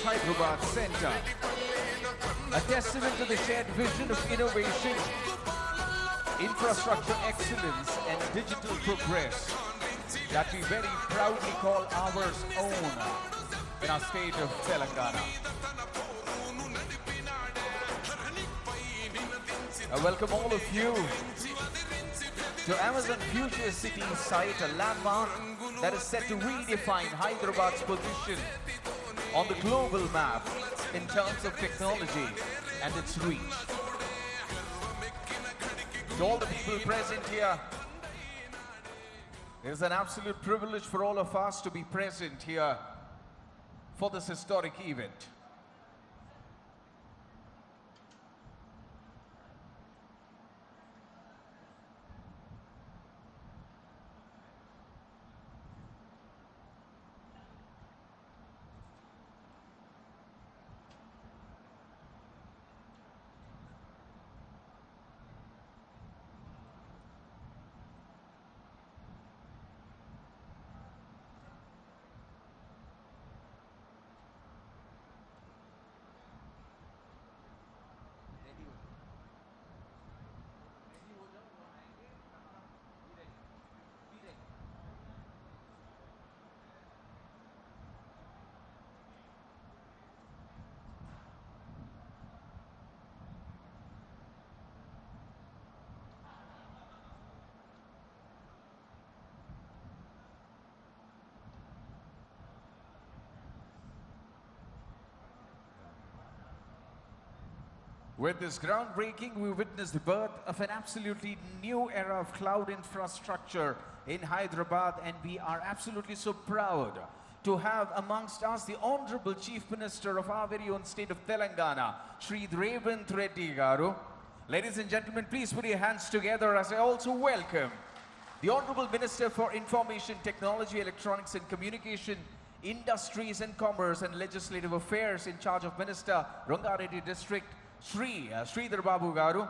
Hyderabad Center. A testament to the shared vision of innovation, infrastructure excellence and digital progress that we very proudly call ours own in our state of Telangana. I welcome all of you to Amazon Future City site, a landmark that is set to redefine Hyderabad's position on the global map in terms of technology and its reach. To all the people present here, it is an absolute privilege for all of us to be present here for this historic event. With this groundbreaking, we witnessed the birth of an absolutely new era of cloud infrastructure in Hyderabad, and we are absolutely so proud to have amongst us the Honorable Chief Minister of our very own state of Telangana, Shri Revanth Reddy garu. Ladies and gentlemen, please put your hands together as I also welcome the Honorable Minister for Information Technology, Electronics and Communication, Industries and Commerce and Legislative Affairs in charge of Minister Rangareddy District, Shri Sridhar Babu garu,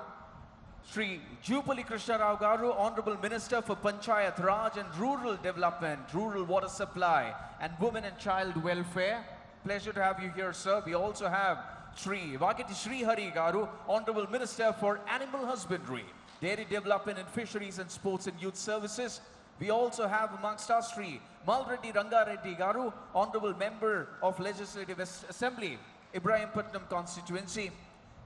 Shri Jupali Krishna Rao garu, Honorable Minister for Panchayat Raj and Rural Development, Rural Water Supply and Women and Child Welfare. Pleasure to have you here, sir. We also have Shri Bhakti Shri Hari garu, Honorable Minister for Animal Husbandry, Dairy Development and Fisheries and Sports and Youth Services. We also have amongst us Shri Malreddy Rangareddy garu, Honorable Member of Legislative Assembly, Ibrahimpatnam Constituency.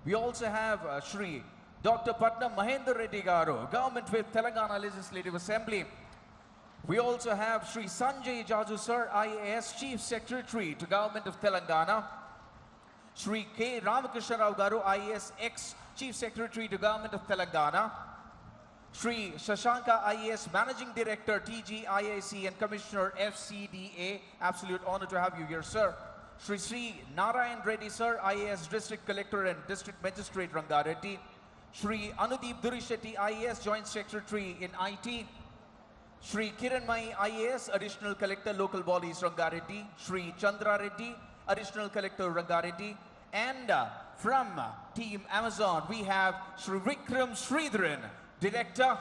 We also have Shri Dr. Patnam Mahendra Reddy garu, Government Whip, Telangana Legislative Assembly. We also have Shri Sanjay Jaju sir, IAS Chief Secretary to Government of Telangana. Shri K. Ramakrishna Rao garu, IAS ex Chief Secretary to Government of Telangana. Shri Shashanka IAS Managing Director TGIIC and Commissioner FCDA. Absolute honor to have you here, sir. Shri Narayan Reddy sir, IAS District Collector and District Magistrate Rangareddy. Shri Anudeep Durishetty IAS Joint Secretary in IT. Shri Kiranmai IAS Additional Collector Local Bodies Rangareddy. Shri Chandra Reddy Additional Collector Rangareddy. And from Team Amazon we have Shri Vikram Sridharan, Director,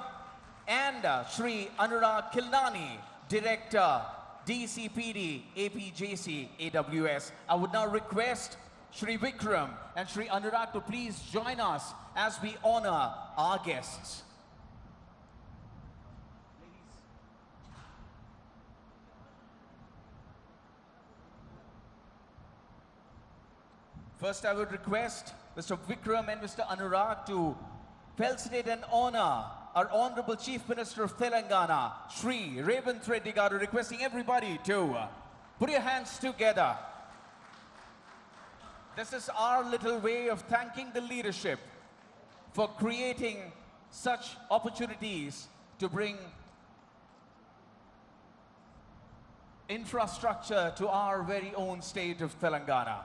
and Shri Anurag Kilnani, Director, DCPD, APJC, AWS. I would now request Shri Vikram and Shri Anurag to please join us as we honor our guests. First, I would request Mr. Vikram and Mr. Anurag to felicitate and honor our Honorable Chief Minister of Telangana, Shri Revanth Reddy garu, requesting everybody to put your hands together. This is our little way of thanking the leadership for creating such opportunities to bring infrastructure to our very own state of Telangana.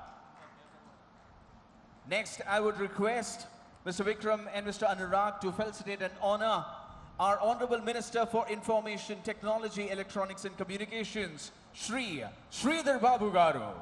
Next, I would request Mr. Vikram and Mr. Anurag to felicitate and honor our Honorable Minister for Information Technology, Electronics and Communications, Shri Sridhar Babu garu.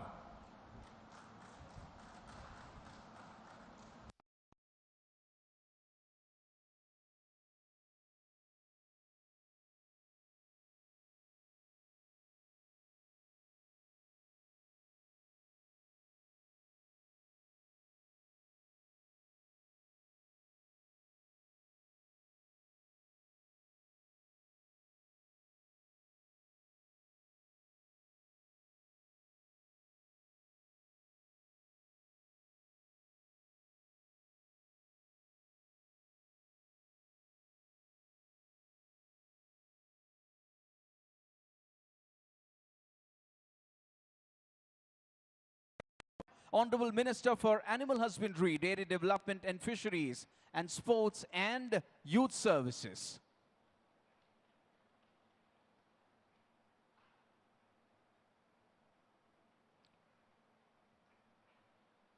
Honorable Minister for Animal Husbandry, Dairy Development and Fisheries, and Sports and Youth Services.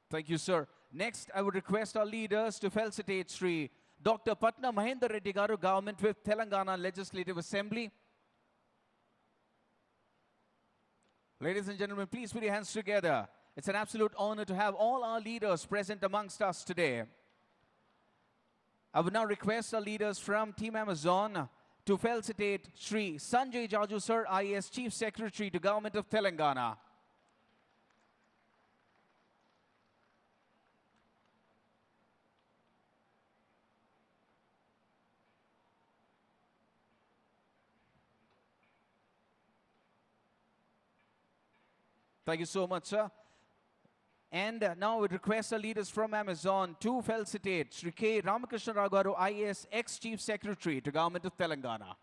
Thank you, sir. Next, I would request our leaders to felicitate Sri Dr. Patna Mahendra Reddy Garu, Government Whip, Telangana Legislative Assembly. Ladies and gentlemen, please put your hands together. It's an absolute honor to have all our leaders present amongst us today. I would now request our leaders from Team Amazon to felicitate Sri Sanjay Jaju, sir, IAS Chief Secretary to Government of Telangana. Thank you so much, sir. And now we request our leaders from Amazon to felicitate Sri K. Ramakrishna Rao Garu, IAS ex-Chief Secretary to Government of Telangana.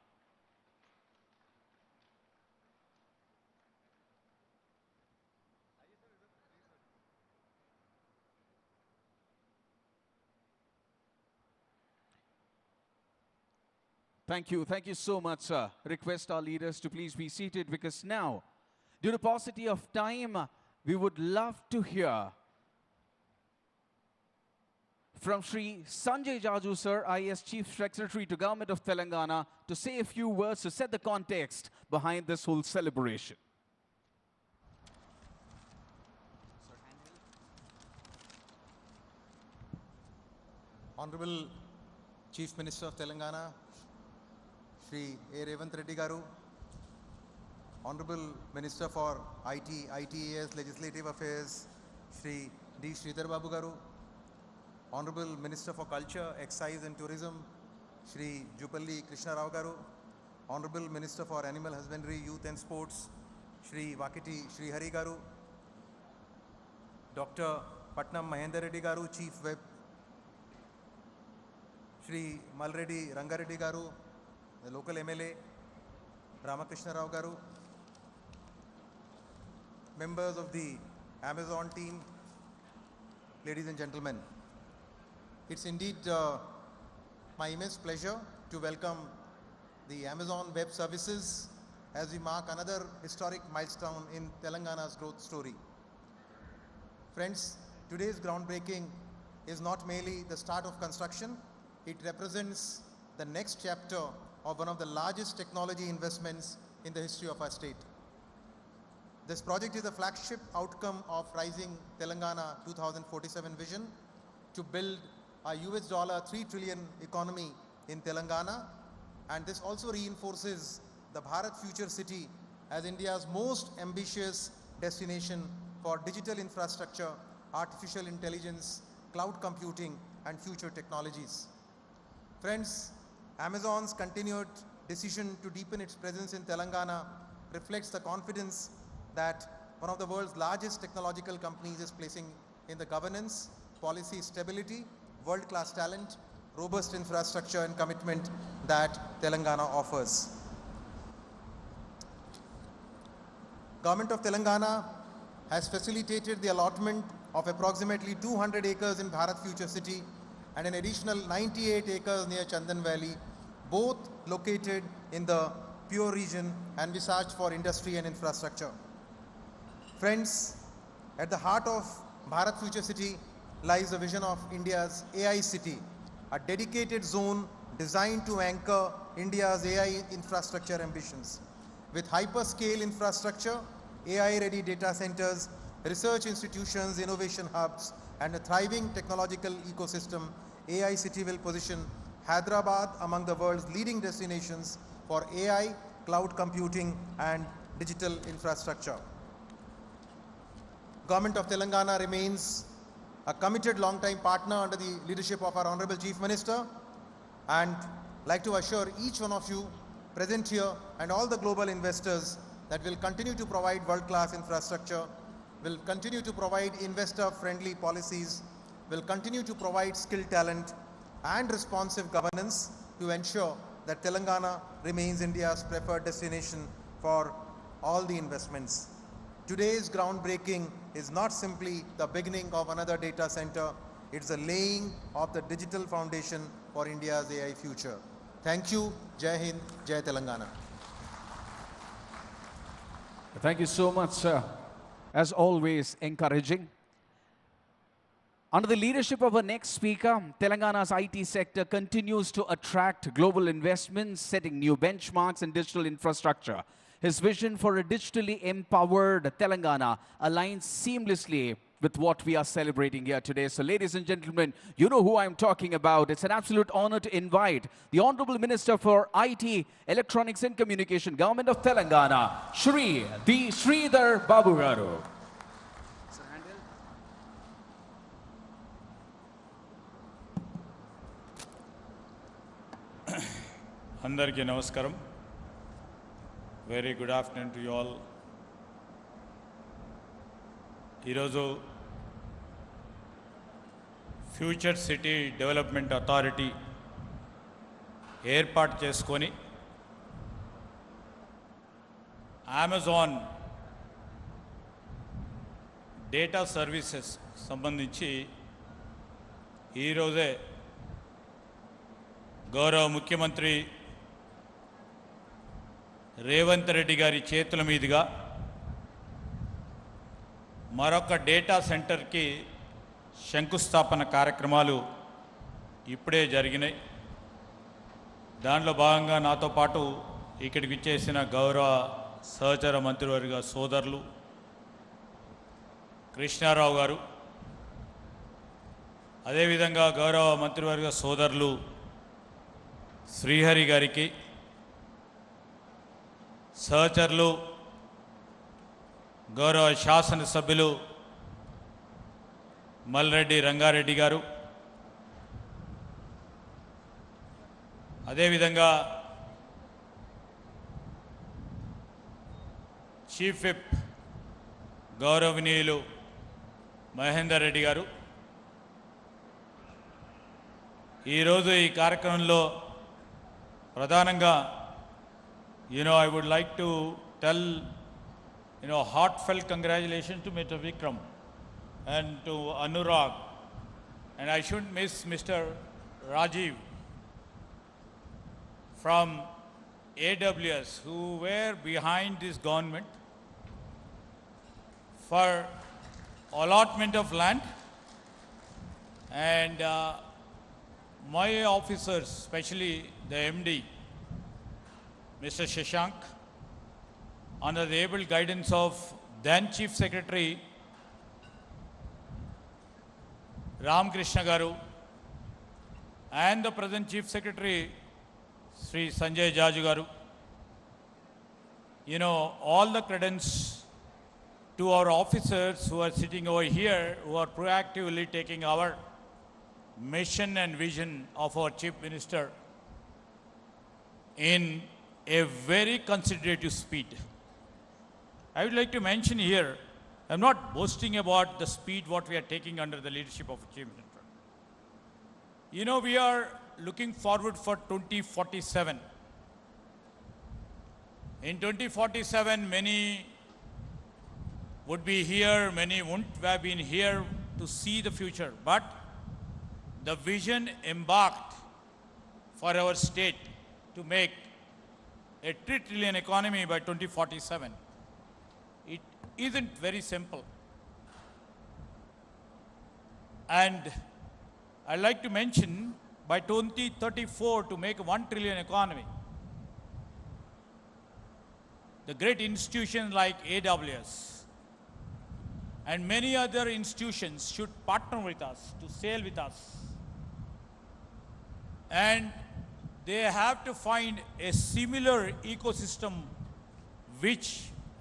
Thank you so much, sir. Request our leaders to please be seated because now, due to paucity of time, we would love to hear from Sri Sanjay Jaju, sir, IAS Chief Secretary to Government of Telangana, to say a few words to set the context behind this whole celebration. Honorable Chief Minister of Telangana, Shri A. Revanth Reddy Garu, Honorable Minister for ITAS Legislative Affairs, Shri D. Sridhar Babu Garu, Honorable Minister for Culture, Excise and Tourism, Shri Jupalli Krishna Rao Garu, Honorable Minister for Animal Husbandry, Youth and Sports, Shri Bhakti Shri Hari Garu, Dr. Patnam Mahendra Reddy Garu, Chief Whip, Shri Malreddy Rangareddy Garu, the local MLA, Ramakrishna Rao Garu, members of the Amazon team, ladies and gentlemen. It's indeed my immense pleasure to welcome the Amazon Web Services as we mark another historic milestone in Telangana's growth story. Friends, today's groundbreaking is not merely the start of construction, it represents the next chapter of one of the largest technology investments in the history of our state. This project is a flagship outcome of Rising Telangana 2047 vision to build a $3 trillion economy in Telangana, and this also reinforces the Bharat Future City as India's most ambitious destination for digital infrastructure, artificial intelligence, cloud computing, and future technologies. Friends, Amazon's continued decision to deepen its presence in Telangana reflects the confidence that one of the world's largest technological companies is placing in the governance, policy stability, world-class talent, robust infrastructure and commitment that Telangana offers. Government of Telangana has facilitated the allotment of approximately 200 acres in Bharat Future City and an additional 98 acres near Chandan Valley, both located in the Pure region and envisaged for industry and infrastructure. Friends, at the heart of Bharat Future City lies the vision of India's AI city, a dedicated zone designed to anchor India's AI infrastructure ambitions. With hyperscale infrastructure, AI-ready data centers, research institutions, innovation hubs, and a thriving technological ecosystem, AI City will position Hyderabad among the world's leading destinations for AI, cloud computing, and digital infrastructure. Government of Telangana remains a committed long-time partner under the leadership of our Honorable Chief Minister, and like to assure each one of you present here and all the global investors that will continue to provide world-class infrastructure, will continue to provide investor-friendly policies, will continue to provide skilled talent and responsive governance to ensure that Telangana remains India's preferred destination for all the investments. Today's groundbreaking is not simply the beginning of another data center, it's the laying of the digital foundation for India's AI future. Thank you. Jai Hind, Jai Telangana. Thank you so much, sir. As always, encouraging. Under the leadership of our next speaker, Telangana's IT sector continues to attract global investments, setting new benchmarks in digital infrastructure. His vision for a digitally empowered Telangana aligns seamlessly with what we are celebrating here today. So, ladies and gentlemen, you know who I'm talking about. It's an absolute honor to invite the Honorable Minister for IT, Electronics and Communication, Government of Telangana, Shri D. Sridhar Babu Garu. అందరికీ నమస్కారం. Very good afternoon to you all. ఈరోజు future city development authority ఏర్పాటు చేసుకొని Amazon data services సంబంధించి ఈరోజే గౌరవ ముఖ్యమంత్రి రేవంత్ రెడ్డి గారి చేతుల మీదుగా మరొక డేటా సెంటర్కి శంకుస్థాపన కార్యక్రమాలు ఇప్పుడే జరిగినాయి. దానిలో భాగంగా నాతో పాటు ఇక్కడికి వచ్చేసిన గౌరవ సహచర మంత్రివర్గ సోదరులు కృష్ణారావు గారు, అదేవిధంగా గౌరవ మంత్రివర్గ సోదరులు శ్రీహరి గారికి, సహచరులు గౌరవ శాసనసభ్యులు మల్రెడ్డి రంగారెడ్డి గారు, అదేవిధంగా చీఫ్ విప్ గౌరవనీయులు మహేందర్ రెడ్డి గారు, ఈరోజు ఈ కార్యక్రమంలో ప్రధానంగా I would like to tell heartfelt congratulations to Mr. Vikram and to Anurag, and I shouldn't miss Mr. Rajiv from AWS, who were behind this government for allotment of land, and my officers, especially the MD, Mr. Shashank, under the able guidance of then Chief Secretary Ram Krishna Garu and the present Chief Secretary Sri Sanjay Jaju Garu, all the credence to our officers who are sitting over here, who are proactively taking our mission and vision of our Chief Minister in a very considerative speed. I would like to mention here, I'm not boasting about the speed what we are taking under the leadership of Chief Minister. We are looking forward for 2047. In 2047, many would be here, many wouldn't have been here to see the future, but the vision embarked for our state to make a $3 trillion economy by 2047. It isn't very simple. And I'd like to mention, by 2034, to make a $1 trillion economy, the great institutions like AWS and many other institutions should partner with us, to sail with us. And they have to find a similar ecosystem which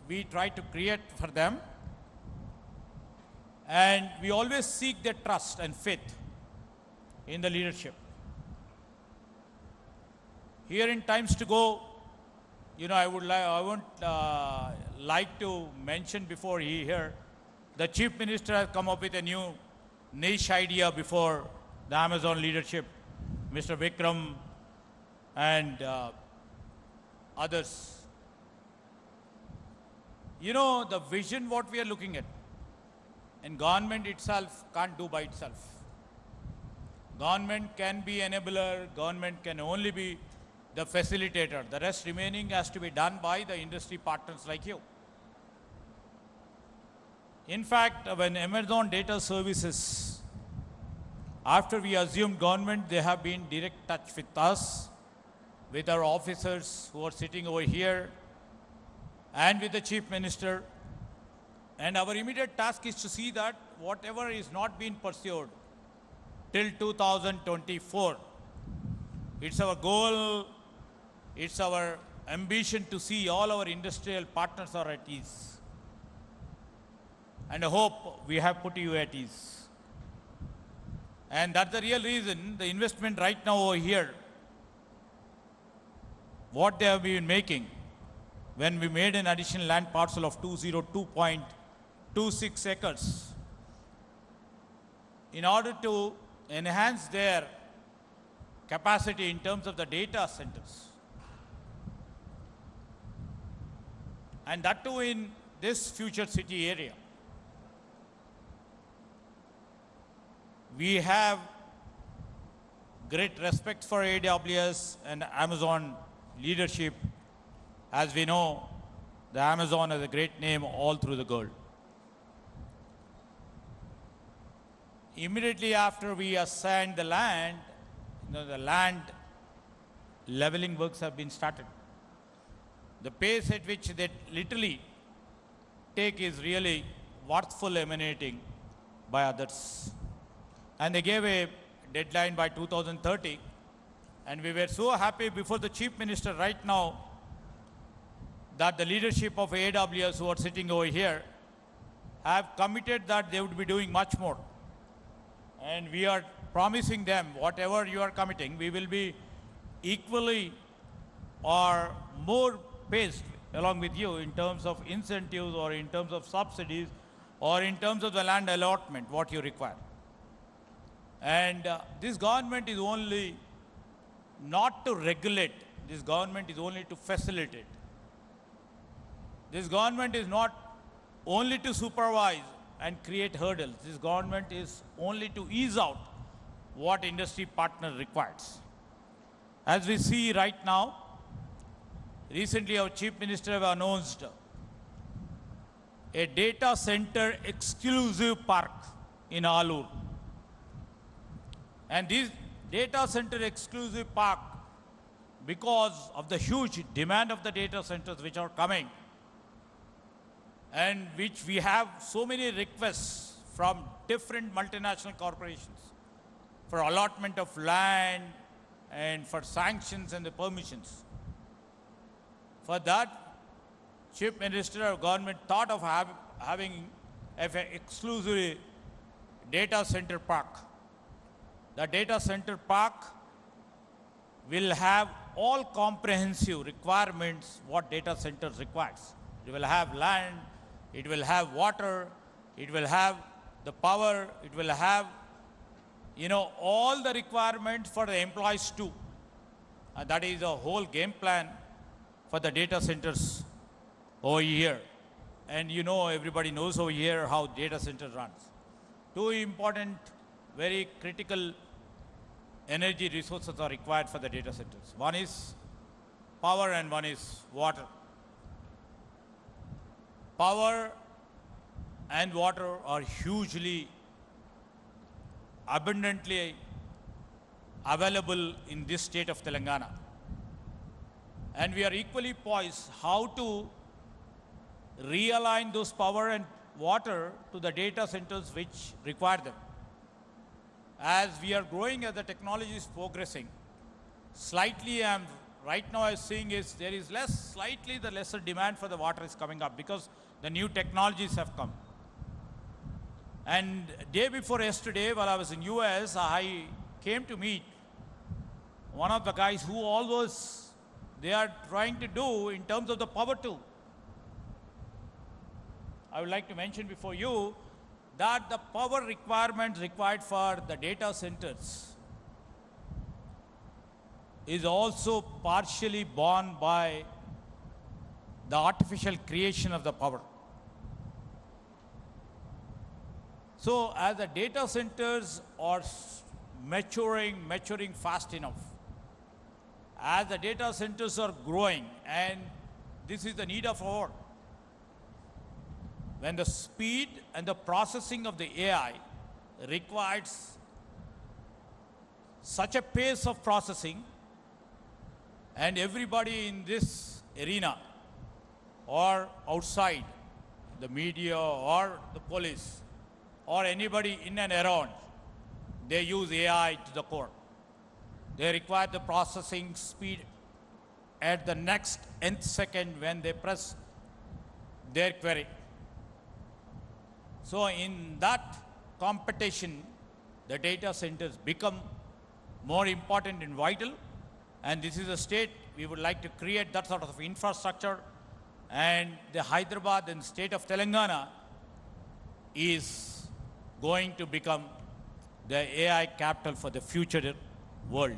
we try to create for them. And we always seek their trust and faith in the leadership. Here in times to go, I won't like to mention before he here, the Chief Minister has come up with a new niche idea before the Amazon leadership, Mr. Vikram and others. The vision what we are looking at, and government itself can't do by itself. Government can be enabler, government can only be the facilitator. The rest remaining has to be done by the industry partners like you. In fact, when Amazon Data Services, after we assumed government, they have been direct touch with us, with our officers who are sitting over here, and with the Chief Minister. And our immediate task is to see that whatever is not being pursued till 2024, it's our goal, it's our ambition to see all our industrial partners are at ease. And I hope we have put you at ease. And that's the real reason the investment right now over here, what they have been making, when we made an additional land parcel of 202.26 acres, in order to enhance their capacity in terms of the data centers. And that too in this future city area. We have great respect for AWS and Amazon leadership. As we know, the Amazon has a great name all through the world. Immediately after we assigned the land, the land leveling works have been started. The pace at which they literally take is really worthful emanating by others. And they gave a deadline by 2030. And we were so happy before the Chief Minister right now that the leadership of AWS who are sitting over here have committed that they would be doing much more. And we are promising them whatever you are committing, we will be equally or more paced along with you in terms of incentives or in terms of subsidies or in terms of the land allotment, what you require. And this government is only not to regulate, this government is only to facilitate. This government is not only to supervise and create hurdles. This government is only to ease out what industry partner requires. As we see right now, recently our Chief Minister have announced a data center exclusive park in Alur. And this data center exclusive park, because of the huge demand of the data centers which are coming, and which we have so many requests from different multinational corporations for allotment of land and for sanctions and the permissions. For that, Chief Minister of Government thought of having an exclusive data center park. The data center park will have all comprehensive requirements what data centers requires. It will have land, it will have water, it will have the power, it will have, all the requirements for the employees too. And that is a whole game plan for the data centers over here. And everybody knows over here how data center runs. Two important, very critical energy resources are required for the data centers. One is power and one is water. Power and water are hugely, abundantly available in this state of Telangana. And we are equally poised how to realign those power and water to the data centers which require them. As we are growing, as the technology is progressing, slightly right now I'm seeing is there is slightly the lesser demand for the water is coming up because the new technologies have come. And day before yesterday, while I was in US, I came to meet one of the guys who always they are trying to do in terms of the power too. I would like to mention before you that the power requirements required for the data centers is also partially borne by the artificial creation of the power. So as the data centers are maturing fast enough, as the data centers are growing, and this is the need of our, when the speed and the processing of the AI requires such a pace of processing, and everybody in this arena or outside, the media or the police or anybody in and around, they use AI to the core. They require the processing speed at the next nth second when they press their query. So in that competition, the data centers become more important and vital, and this is a state we would like to create that sort of infrastructure, and the Hyderabad and state of Telangana is going to become the AI capital for the future world.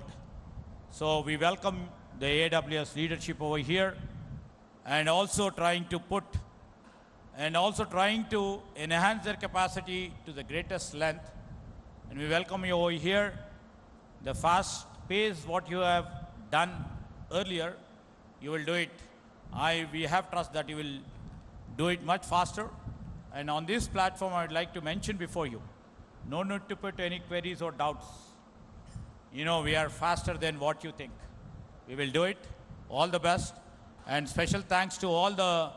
So we welcome the AWS leadership over here, and also trying to enhance their capacity to the greatest length. And we welcome you over here. The fast pace, what you have done earlier, you will do it. We have trust that you will do it much faster. And on this platform, I would like to mention before you, no need to put any queries or doubts. You know, we are faster than what you think. We will do it. All the best. And special thanks to all the,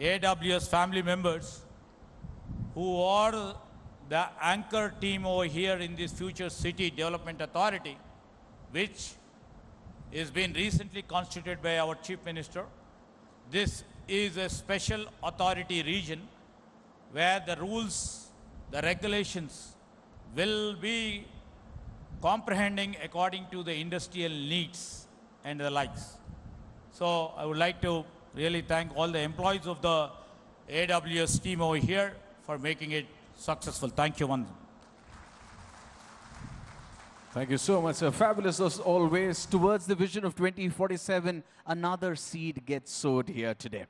AWS family members who are the anchor team over here in this Future City Development Authority, which is been recently constituted by our Chief Minister. This is a special authority region where the rules, the regulations will be comprehending according to the industrial needs and the likes. So I would like to really thank all the employees of the AWS team over here for making it successful. Thank you, Vanitha. Thank you so much, sir. Fabulous as always. Towards the vision of 2047, another seed gets sowed here today.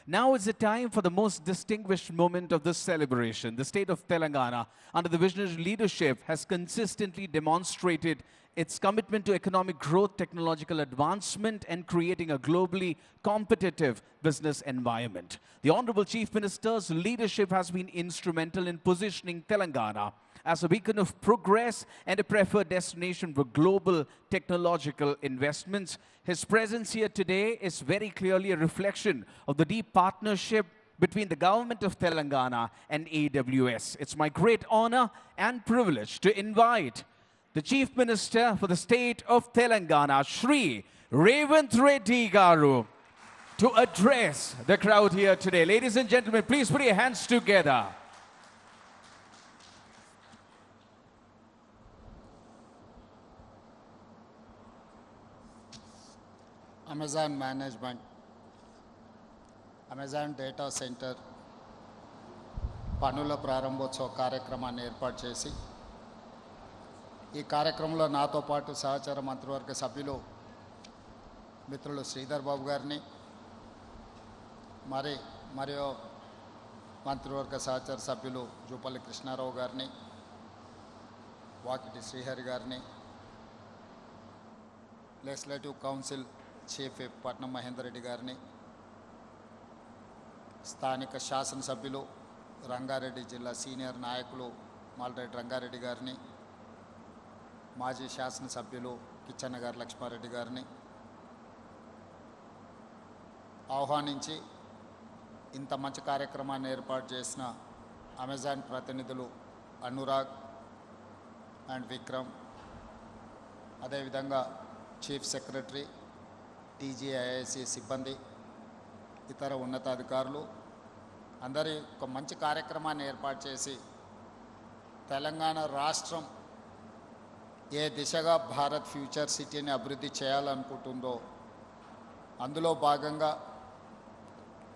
Now is the time for the most distinguished moment of this celebration. The state of Telangana, under the visionary leadership, has consistently demonstrated its commitment to economic growth, technological advancement, and creating a globally competitive business environment. The Honorable Chief Minister's leadership has been instrumental in positioning Telangana as a beacon of progress and a preferred destination for global technological investments. His presence here today is very clearly a reflection of the deep partnership between the government of Telangana and AWS. It's my great honor and privilege to invite the Chief Minister for the state of Telangana, Shri Revanth Reddy Garu, to address the crowd here today. Ladies and gentlemen, please put your hands together. Amazon Management, Amazon Data Center పనుల ప్రారంభోత్సవ కార్యక్రమాన్ని ఏర్పాటు చేసి ఈ కార్యక్రమంలో నాతో పాటు సహచర మంత్రివర్గ సభ్యులు మిత్రులు శ్రీధర్ బాబు గారిని మరియు మంత్రివర్గ సహచర సభ్యులు జూపల్లి కృష్ణారావు గారిని, వాకిటి శ్రీహరి గారిని, లెజిస్లేటివ్ కౌన్సిల్ చీఫ్ విప్ పట్నం మహేందర్ రెడ్డి గారిని, స్థానిక శాసనసభ్యులు రంగారెడ్డి జిల్లా సీనియర్ నాయకులు మాల్రెడ్డి రంగారెడ్డి గారిని, మాజీ శాసనసభ్యులు కిచ్చన్న గారి లక్ష్మారెడ్డి గారిని ఆహ్వానించి ఇంత మంచి కార్యక్రమాన్ని ఏర్పాటు చేసిన అమెజాన్ ప్రతినిధులు అనురాగ్ అండ్ విక్రమ్, అదేవిధంగా చీఫ్ సెక్రటరీ, టీజీఐఐసి సిబ్బంది, ఇతర ఉన్నతాధికారులు అందరి ఒక మంచి కార్యక్రమాన్ని ఏర్పాటు చేసి తెలంగాణ రాష్ట్రం ఏ దిశగా భారత్ ఫ్యూచర్ సిటీని అభివృద్ధి చేయాలనుకుంటుందో అందులో భాగంగా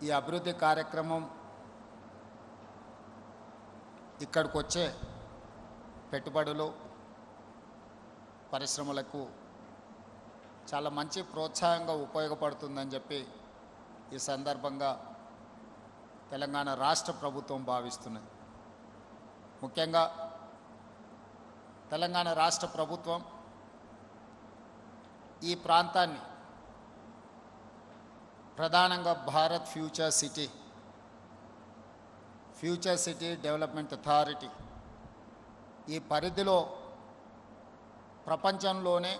ఈ అభివృద్ధి కార్యక్రమం ఇక్కడికి వచ్చే పెట్టుబడులు, పరిశ్రమలకు చాలా మంచి ప్రోత్సాహంగా ఉపయోగపడుతుందని చెప్పి ఈ సందర్భంగా తెలంగాణ రాష్ట్ర ప్రభుత్వం భావిస్తున్నది. ముఖ్యంగా తెలంగాణ రాష్ట్ర ప్రభుత్వం ఈ ప్రాంతాన్ని ప్రధానంగా Bharat future city development authority ఈ పరిధిలో ప్రపంచంలోనే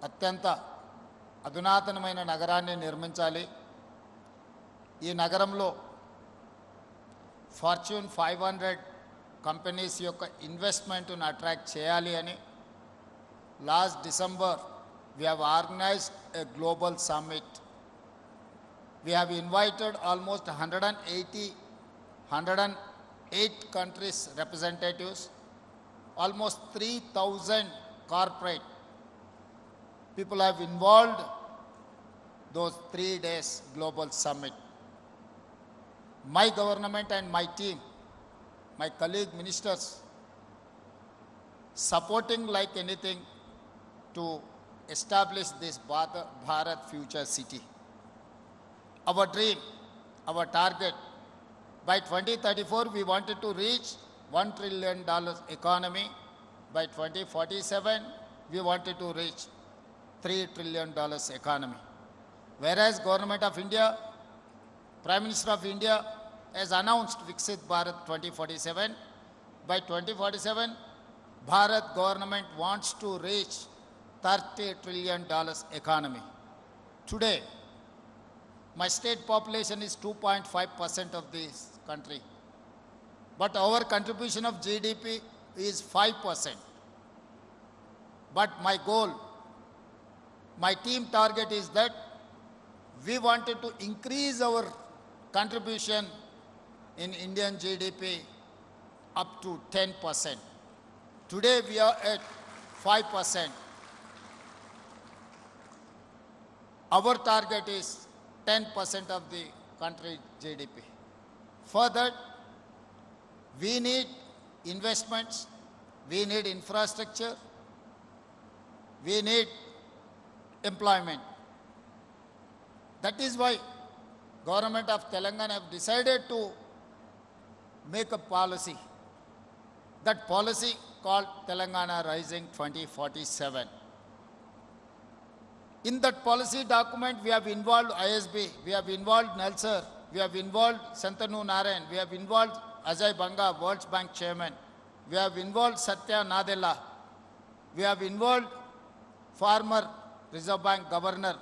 అత్యంత అధునాతనమైన నగరాన్ని నిర్మించాలి. ఈ నగరంలో ఫార్చ్యూన్ 500 కంపెనీస్ యొక్క ఇన్వెస్ట్మెంట్ను అట్రాక్ట్ చేయాలి అని last December we have organized a global summit. We have invited almost 108 countries representatives, almost 3,000 corporate people have involved those 3 days global summit. My government and my team, my colleague ministers, supporting like anything to establish this Bharat future city. Our dream, our target, by 2034 we wanted to reach $1 trillion economy. By 2047 we wanted to reach $3 trillion economy. Whereas Government of India, Prime Minister of India has announced Viksit Bharat 2047. By 2047, Bharat government wants to reach $30 trillion economy. Today, my state population is 2.5% of this country, but our contribution of GDP is 5%. But my goal, my team target is that we wanted to increase our contribution in Indian GDP up to 10%. Today we are at 5%. Our target is 10% of the country GDP. For that, we need investments, we need infrastructure, we need employment. That is why Government of Telangana have decided to make a policy. That policy called Telangana Rising 2047. In that policy document, we have involved ISB, we have involved Nelsar, we have involved Santanu Narayan, we have involved Ajay Banga, World Bank Chairman, we have involved Satya Nadella, we have involved former Reserve Bank Governor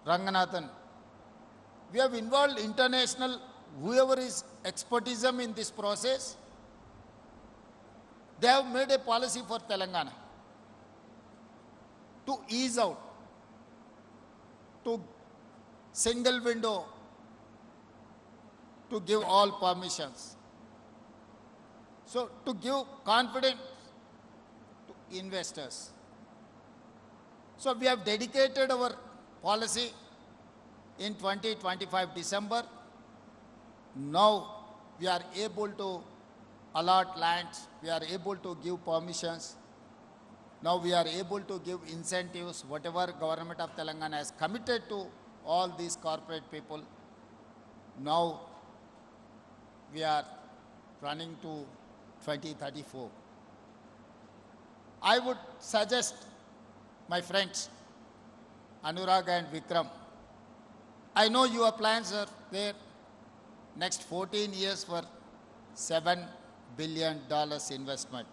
Ranganathan. We have involved international, whoever is expertism in this process. They have made a policy for Telangana to ease out, to single window, to give all permissions. So to give confidence to investors. So we have dedicated our policy in 2025 December. Now we are able to allot lands, we are able to give permissions. Now we are able to give incentives, whatever Government of Telangana has committed to all these corporate people. Now we are running to 2034. I would suggest my friends Anurag and Vikram, I know your plans are there. Next 14 years for $7 billion investment.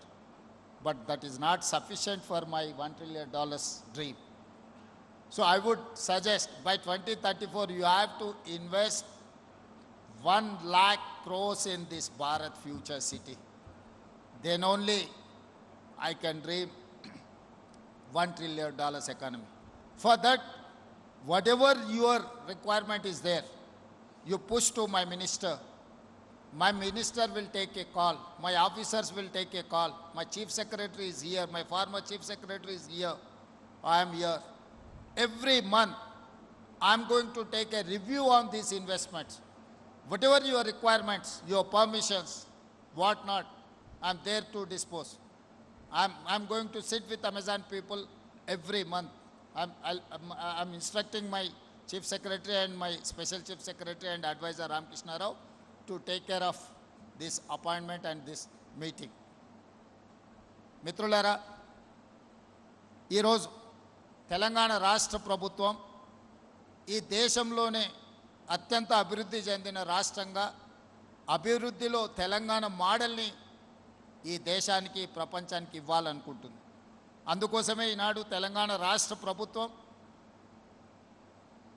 But that is not sufficient for my $1 trillion dream. So I would suggest by 2034 you have to invest 1 lakh crores in this Bharat future city. Then only I can dream $1 trillion economy. For that, whatever your requirement is there, you push to my minister. My minister will take a call. My officers will take a call. My chief secretary is here. My former chief secretary is here. I am here. Every month, I am going to take a review on these investments. Whatever your requirements, your permissions, what not, I am there to dispose. I am going to sit with Amazon people every month. I am instructing my chief secretary and my special chief secretary and advisor Ramkrishna Rao to take care of this appointment and this meeting. మిత్రులారా, ఈరోజు తెలంగాణ రాష్ట్ర ప్రభుత్వం ఈ దేశంలోనే అత్యంత అభివృద్ధి చెందిన రాష్ట్రంగా, అభివృద్ధిలో తెలంగాణ మోడల్ని ఈ దేశానికి, ప్రపంచానికి ఇవ్వాలనుకుంటుంది. అందుకోసమే ఈనాడు తెలంగాణ రాష్ట్ర ప్రభుత్వం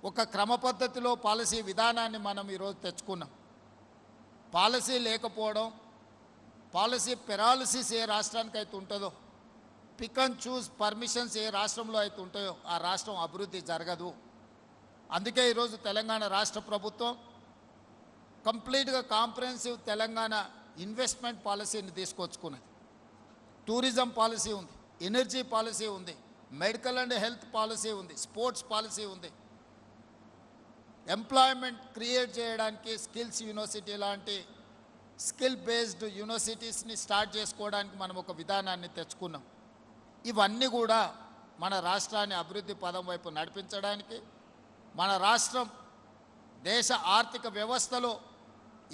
ఒక క్రమ పద్ధతిలో పాలసీ విధానాన్ని మనం ఈరోజు తెచ్చుకున్నాం. పాలసీ లేకపోవడం, పాలసీ పెరాలసిస్ ఏ రాష్ట్రానికి అయితే ఉంటుందో, పిక్ అండ్ చూస్ పర్మిషన్స్ ఏ రాష్ట్రంలో అయితే ఉంటాయో ఆ రాష్ట్రం అభివృద్ధి జరగదు. అందుకే ఈరోజు తెలంగాణ రాష్ట్ర ప్రభుత్వం కంప్లీట్గా కాంప్రహెన్సివ్ తెలంగాణ ఇన్వెస్ట్మెంట్ పాలసీని తీసుకొచ్చుకున్నది. టూరిజం పాలసీ ఉంది, ఎనర్జీ పాలసీ ఉంది, మెడికల్ అండ్ హెల్త్ పాలసీ ఉంది, స్పోర్ట్స్ పాలసీ ఉంది. ఎంప్లాయ్మెంట్ క్రియేట్ చేయడానికి స్కిల్స్ యూనివర్సిటీ లాంటి స్కిల్ బేస్డ్ యూనివర్సిటీస్ని స్టార్ట్ చేసుకోవడానికి మనం ఒక విధానాన్ని తెచ్చుకున్నాం. ఇవన్నీ కూడా మన రాష్ట్రాన్ని అభివృద్ధి పదం వైపు నడిపించడానికి, మన రాష్ట్రం దేశ ఆర్థిక వ్యవస్థలో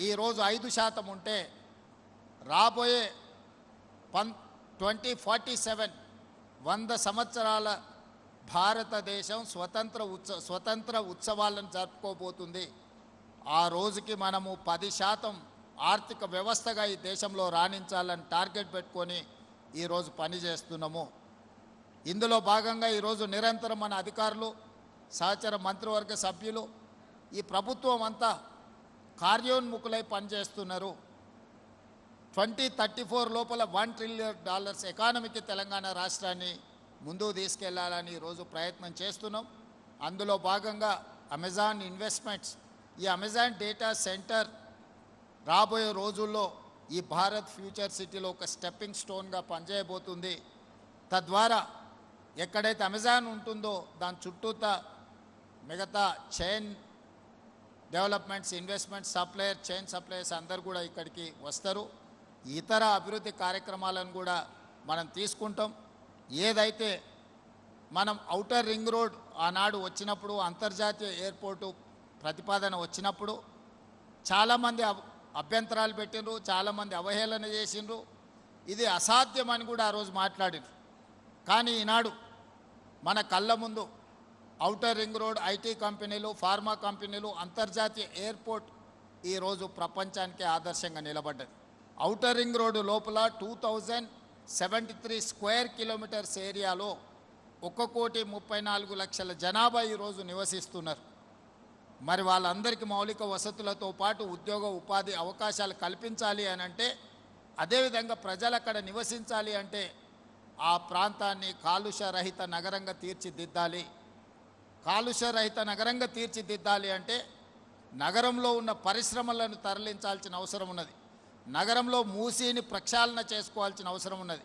ఈరోజు 5% ఉంటే రాబోయే 2047 100 సంవత్సరాల భారతదేశం స్వతంత్ర ఉత్సవాలను జరుపుకోబోతుంది. ఆ రోజుకి మనము 10% ఆర్థిక వ్యవస్థగా ఈ దేశంలో రాణించాలని టార్గెట్ పెట్టుకొని ఈరోజు పనిచేస్తున్నాము. ఇందులో భాగంగా ఈరోజు నిరంతరం మన అధికారులు, సహచర మంత్రివర్గ సభ్యులు, ఈ ప్రభుత్వం అంతా కార్యోన్ముఖులై పనిచేస్తున్నారు. 2034 లోపల $1 trillion ఎకానమీకి తెలంగాణ రాష్ట్రాన్ని ముందుకు తీసుకెళ్లాలని ఈరోజు ప్రయత్నం చేస్తున్నాం. అందులో భాగంగా అమెజాన్ ఇన్వెస్ట్మెంట్స్, ఈ అమెజాన్ డేటా సెంటర్ రాబోయే రోజుల్లో ఈ భారత్ ఫ్యూచర్ సిటీలో ఒక స్టెప్పింగ్ స్టోన్గా పనిచేయబోతుంది. తద్వారా ఎక్కడైతే అమెజాన్ ఉంటుందో దాని చుట్టూతా మిగతా chain developments, investments, supplier, chain suppliers అందరు కూడా ఇక్కడికి వస్తారు. ఇతర అభివృద్ధి కార్యక్రమాలను కూడా మనం తీసుకుంటాం. ఏదైతే మనం ఔటర్ రింగ్ రోడ్ ఆనాడు వచ్చినప్పుడు, అంతర్జాతీయ ఎయిర్పోర్టు ప్రతిపాదన వచ్చినప్పుడు చాలామంది అభ్యంతరాలు పెట్టినరు, చాలామంది అవహేళన చేసిండ్రు. ఇది అసాధ్యమని కూడా ఆ రోజు మాట్లాడినారు. కానీ ఈనాడు మన కళ్ళ ముందు ఔటర్ రింగ్ రోడ్, ఐటీ కంపెనీలు, ఫార్మా కంపెనీలు, అంతర్జాతీయ ఎయిర్పోర్ట్ ఈరోజు ప్రపంచానికి ఆదర్శంగా నిలబడ్డది. ఔటర్ రింగ్ రోడ్డు లోపల 2073 స్క్వేర్ కిలోమీటర్స్ ఏరియాలో 1,34,00,000 జనాభా ఈరోజు నివసిస్తున్నారు. మరి వాళ్ళందరికీ మౌలిక వసతులతో పాటు ఉద్యోగ ఉపాధి అవకాశాలు కల్పించాలి అని అంటే, అదేవిధంగా ప్రజలు అక్కడ నివసించాలి అంటే ఆ ప్రాంతాన్ని కాలుష్య రహిత నగరంగా తీర్చిదిద్దాలి. కాలుష్య రహిత నగరంగా తీర్చిదిద్దాలి అంటే నగరంలో ఉన్న పరిశ్రమలను తరలించాల్సిన అవసరం ఉన్నది. నగరంలో మూసీని ప్రక్షాళన చేసుకోవాల్సిన అవసరం ఉన్నది.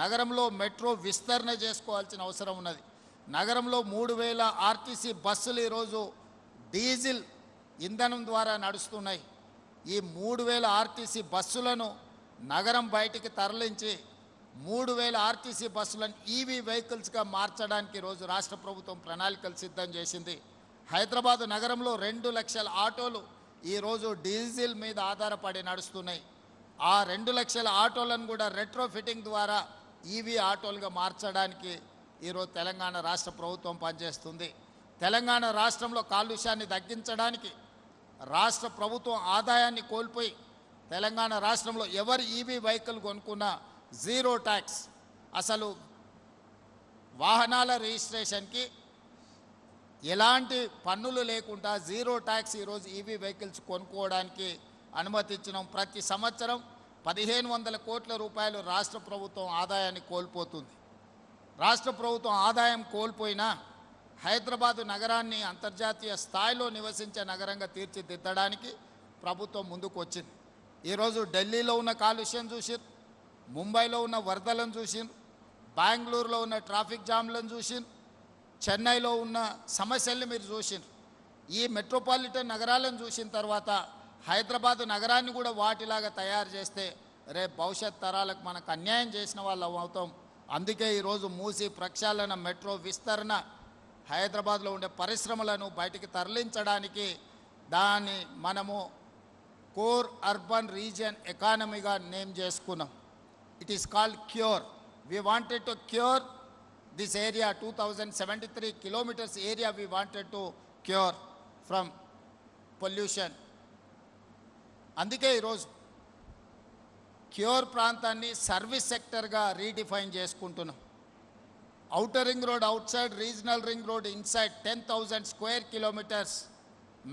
నగరంలో మెట్రో విస్తరణ చేసుకోవాల్సిన అవసరం ఉన్నది. నగరంలో 3,000 ఆర్టీసీ బస్సులు ఈరోజు డీజిల్ ఇంధనం ద్వారా నడుస్తున్నాయి. ఈ 3,000 ఆర్టీసీ బస్సులను నగరం బయటికి తరలించి 3,000 ఆర్టీసీ బస్సులను ఈవీ వెహికల్స్గా మార్చడానికి ఈరోజు రాష్ట్ర ప్రభుత్వం ప్రణాళికలు సిద్ధం చేసింది. హైదరాబాదు నగరంలో 2 లక్షల ఆటోలు ఈరోజు డీజిల్ మీద ఆధారపడి నడుస్తున్నాయి. ఆ 2 లక్షల ఆటోలను కూడా రెట్రో ఫిట్టింగ్ ద్వారా ఈవీ ఆటోలుగా మార్చడానికి ఈరోజు తెలంగాణ రాష్ట్ర ప్రభుత్వం పనిచేస్తుంది. తెలంగాణ రాష్ట్రంలో కాలుష్యాన్ని తగ్గించడానికి రాష్ట్ర ప్రభుత్వం ఆదాయాన్ని కోల్పోయి తెలంగాణ రాష్ట్రంలో ఎవరు ఈవీ వెహికల్ కొనుక్కున్నా జీరో ట్యాక్స్, అసలు వాహనాల రిజిస్ట్రేషన్కి ఎలాంటి పన్నులు లేకుండా జీరో ట్యాక్స్ ఈరోజు ఈవీ వెహికల్స్ కొనుక్కోవడానికి అనుమతించడం. ప్రతి సంవత్సరం 1,500 కోట్ల రూపాయలు రాష్ట్ర ప్రభుత్వం ఆదాయాన్ని కోల్పోతుంది. రాష్ట్ర ప్రభుత్వం ఆదాయం కోల్పోయినా హైదరాబాదు నగరాన్ని అంతర్జాతీయ స్థాయిలో నివసించే నగరంగా తీర్చిదిద్దడానికి ప్రభుత్వం ముందుకు వచ్చింది. ఈరోజు ఢిల్లీలో ఉన్న కాలుష్యం చూసిరు, ముంబైలో ఉన్న వరదలను చూసిరు, బెంగళూరులో ఉన్న ట్రాఫిక్ జామ్లను చూసిరు, చెన్నైలో ఉన్న సమస్యల్ని మీరు చూసిరు. ఈ మెట్రోపాలిటన్ నగరాలను చూసిన తర్వాత హైదరాబాదు నగరాన్ని కూడా వాటిలాగా తయారు చేస్తే రేపు భవిష్యత్ తరాలకు మనకు అన్యాయం చేసిన వాళ్ళు అవుతాం. అందుకే ఈరోజు మూసి ప్రక్షాళన, మెట్రో విస్తరణ, హైదరాబాద్లో ఉండే పరిశ్రమలను బయటికి తరలించడానికి దాన్ని మనము కోర్ అర్బన్ రీజియన్ ఎకానమీగా నేమ్ చేసుకున్నాం. It is called cure. We wanted to cure this area, 2073 kilometers area we wanted to cure from pollution. అందుకే ఈరోజు క్యూర్ ప్రాంతాన్ని సర్వీస్ సెక్టర్గా రీడిఫైన్ చేసుకుంటున్నాం. Outer ring road outside, regional ring road inside 10,000 square kilometers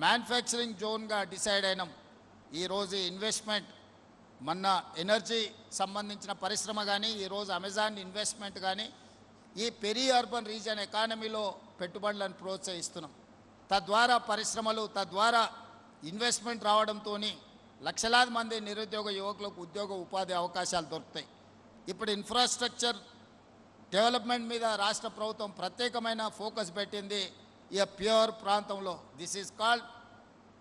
manufacturing జోన్గా decide అయినాం. ఈరోజు investment మొన్న energy సంబంధించిన పరిశ్రమ కానీ, ఈరోజు అమెజాన్ ఇన్వెస్ట్మెంట్ కానీ ఈ పెరి అర్బన్ రీజియన్ ఎకానమీలో పెట్టుబడులను ప్రోత్సహిస్తున్నాం. తద్వారా పరిశ్రమలు, తద్వారా ఇన్వెస్ట్మెంట్ రావడంతో లక్షలాది మంది నిరుద్యోగ యువకులకు ఉద్యోగ ఉపాధి అవకాశాలు దొరుకుతాయి. ఇప్పుడు ఇన్ఫ్రాస్ట్రక్చర్ డెవలప్మెంట్ మీద రాష్ట్ర ప్రభుత్వం ప్రత్యేకమైన ఫోకస్ పెట్టింది ఈ ప్యూర్ ప్రాంతంలో. This is called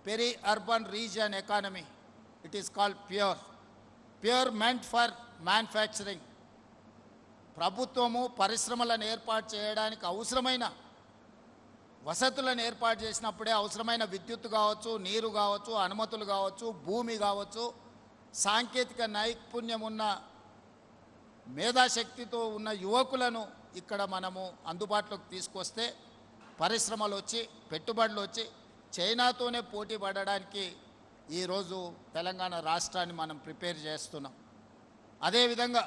peri urban region economy. It is called pure. Pure meant for manufacturing. ప్రభుత్వము పరిశ్రమలను ఏర్పాటు చేయడానికి అవసరమైన వసతులను ఏర్పాటు చేసినప్పుడే అవసరమైన విద్యుత్తు కావచ్చు, నీరు కావచ్చు, అనుమతులు కావచ్చు, భూమి కావచ్చు, సాంకేతిక నైపుణ్యం ఉన్న మేధాశక్తితో ఉన్న యువకులను ఇక్కడ మనము అందుబాటులోకి తీసుకొస్తే పరిశ్రమలు వచ్చి, పెట్టుబడులు వచ్చి చైనాతోనే పోటీ పడడానికి ఈరోజు తెలంగాణ రాష్ట్రాన్ని మనం ప్రిపేర్ చేస్తున్నాం. అదేవిధంగా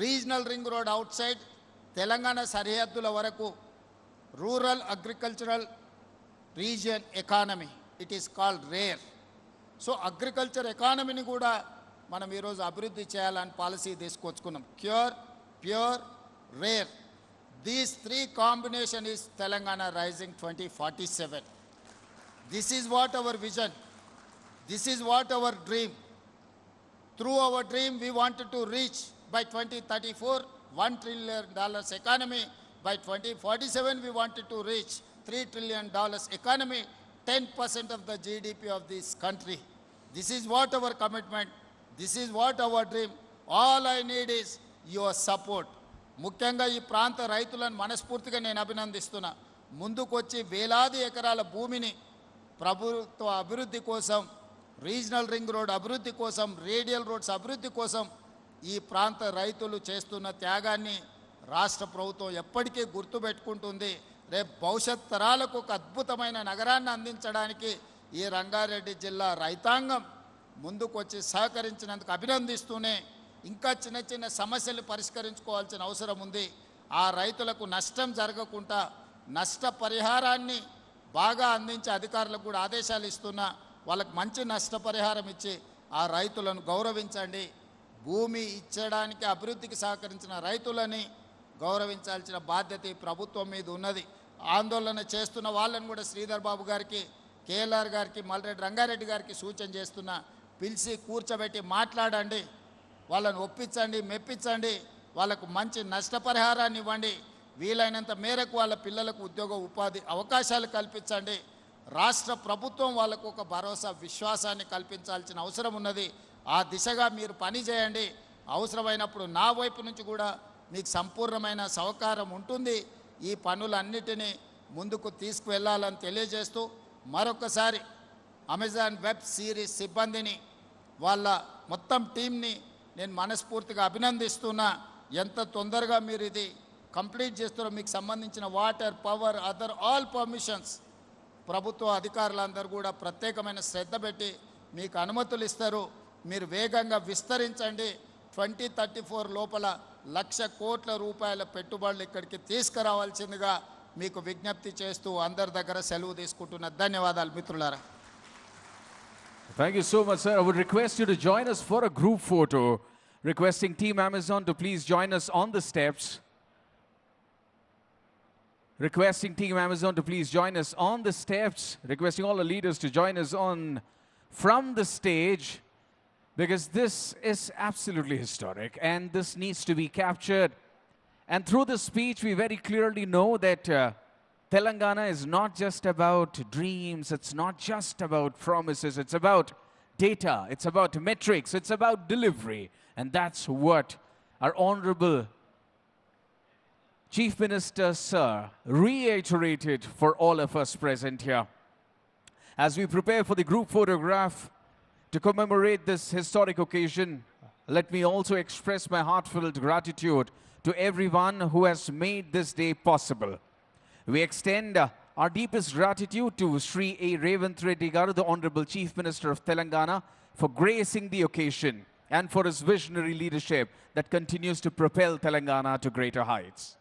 regional ring road outside Telangana సరిహద్దుల వరకు rural agricultural region economy, it is called RARE. So agriculture ఎకానమీని కూడా మనం ఈరోజు అభివృద్ధి చేయాలని పాలసీ తీసుకొచ్చుకున్నాం. CURE, PURE, RARE, these three combination is Telangana rising 2047. This is what our vision. This is what our dream. Through our dream, we wanted to reach by 2034 $1 trillion economy. By 2047, we wanted to reach $3 trillion economy, 10% of the GDP of this country. This is what our commitment. This is what our dream. All I need is your support. ముఖ్యంగా ఈ ప్రాంత రైతులను మనస్ఫూర్తిగా నేను అభినందిస్తున్నా. ముందుకొచ్చి వేలాది ఎకరాల భూమిని ప్రభుత్వ అభివృద్ధి కోసం, రీజనల్ రింగ్ రోడ్ అభివృద్ధి కోసం, రేడియల్ రోడ్స్ అభివృద్ధి కోసం ఈ ప్రాంత రైతులు చేస్తున్న త్యాగాన్ని రాష్ట్ర ప్రభుత్వం ఎప్పటికీ గుర్తుపెట్టుకుంటుంది. రేపు భవిష్యత్ తరాలకు ఒక అద్భుతమైన నగరాన్ని అందించడానికి ఈ రంగారెడ్డి జిల్లా రైతాంగం ముందుకొచ్చి సహకరించినందుకు అభినందిస్తూనే ఇంకా చిన్న చిన్న సమస్యలు పరిష్కరించుకోవాల్సిన అవసరం ఉంది. ఆ రైతులకు నష్టం జరగకుండా నష్టపరిహారాన్ని బాగా అందించే అధికారులకు కూడా ఆదేశాలు ఇస్తున్నా. వాళ్ళకు మంచి నష్టపరిహారం ఇచ్చి ఆ రైతులను గౌరవించండి. భూమి ఇచ్చడానికి అభివృద్ధికి సహకరించిన రైతులని గౌరవించాల్సిన బాధ్యత ఈ ప్రభుత్వం మీద ఉన్నది. ఆందోళన చేస్తున్న వాళ్ళని కూడా శ్రీధర్ బాబు గారికి, కేఎల్ఆర్ గారికి, మల్రెడ్డి రంగారెడ్డి గారికి సూచన చేస్తున్నా. పిలిచి కూర్చోబెట్టి మాట్లాడండి, వాళ్ళని ఒప్పించండి, మెప్పించండి, వాళ్ళకు మంచి నష్టపరిహారాన్ని ఇవ్వండి. వీలైనంత మేరకు వాళ్ళ పిల్లలకు ఉద్యోగ ఉపాధి అవకాశాలు కల్పించండి. రాష్ట్ర ప్రభుత్వం వాళ్ళకు ఒక భరోసా, విశ్వాసాన్ని కల్పించాల్సిన అవసరం ఉన్నది. ఆ దిశగా మీరు పని చేయండి. అవసరమైనప్పుడు నా వైపు నుంచి కూడా మీకు సంపూర్ణమైన సహకారం ఉంటుంది. ఈ పనులన్నిటినీ ముందుకు తీసుకువెళ్ళాలని తెలియజేస్తూ మరొకసారి అమెజాన్ వెబ్ సిరీస్ సిబ్బందిని, వాళ్ళ మొత్తం టీంని నేను మనస్ఫూర్తిగా అభినందిస్తున్నా. ఎంత తొందరగా మీరు ఇది కంప్లీట్ చేస్తారో, మీకు సంబంధించిన water, power, other all permissions ప్రభుత్వ అధికారులందరూ కూడా ప్రత్యేకమైన శ్రద్ధ పెట్టి మీకు అనుమతులు ఇస్తారు. మీరు వేగంగా విస్తరించండి. 2034 లోపల 1,00,000 కోట్ల రూపాయల పెట్టుబడులు ఇక్కడికి తీసుకురావాల్సిందిగా మీకు విజ్ఞప్తి చేస్తూ అందరి దగ్గర సెలవు తీసుకుంటున్నా. ధన్యవాదాలు మిత్రులారా. Thank you so much, sir. I would request you to join us for a group photo. Requesting Team Amazon to please join us on the steps. Requesting Team Amazon to please join us on the steps. Requesting all the leaders to join us from the stage, because this is absolutely historic and this needs to be captured. And through this speech, we very clearly know that Telangana is not just about dreams, it's not just about promises, it's about data, it's about metrics, it's about delivery. And that's what our Honorable Chief Minister, sir, reiterated for all of us present here. As we prepare for the group photograph, To commemorate this historic occasion, let me also express my heartfelt gratitude to everyone who has made this day possible. We extend our deepest gratitude to Sri A. Revanth Reddy Garu, the Honorable Chief Minister of Telangana, for gracing the occasion and for his visionary leadership that continues to propel Telangana to greater heights.